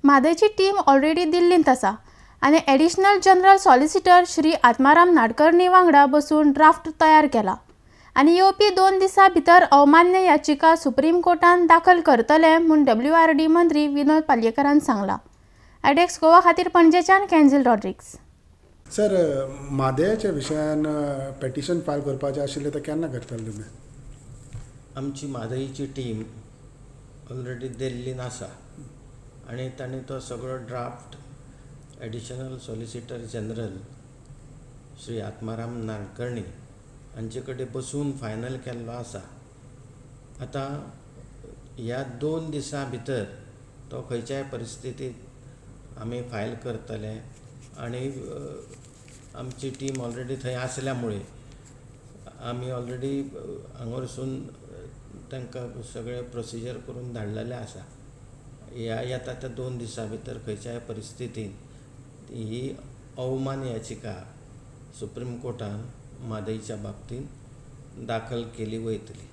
म्हादयची team already दिल्लींत आसा आनी additional general solicitor Shri Atmaram Nadkarni वांगडा बसून ड्राफ्ट तयार केला आनी येवपी 2 दिसां भितर अवमान्य याचिका सुप्रीम कोर्टान दाखल करतले म्हूण WRD मंत्री विनोद पालयेकरान सांगला. एडेक्स गोवा खातीर पणजेच्यान कॅन्झिल रॉड्रिग्स. सर, म्हादयाच्या विशयान पेटिशन फायल करपाचें आशिल्लें तें केन्ना करतले तुमी? आमची म्हादयची टीम ऑलरेडी दिल्लीन आसा आनी तांणी तो सगळो draft additional solicitor general Shri Atmaram Nadkarni हांचे कडेन बसून फायनल केल्लो आसा. आतां ह्या 2 दिसां भितर तो खंयच्याय परिस्थितींत आमी फायल करतले आनी आमची टीम ऑलरेडी थंय आसल्या मुळे आमी ऑलरेडी हांगा वचून तांकां सगळे प्रोसिजर करून धाडलेले आसा. येता त्या 2 दिसां भितर खंयच्याय परिस्थितींत ही अवमान याचिका सुप्रीम कोर्टान म्हादयच्या बाबतींत दाखल केली वयतली.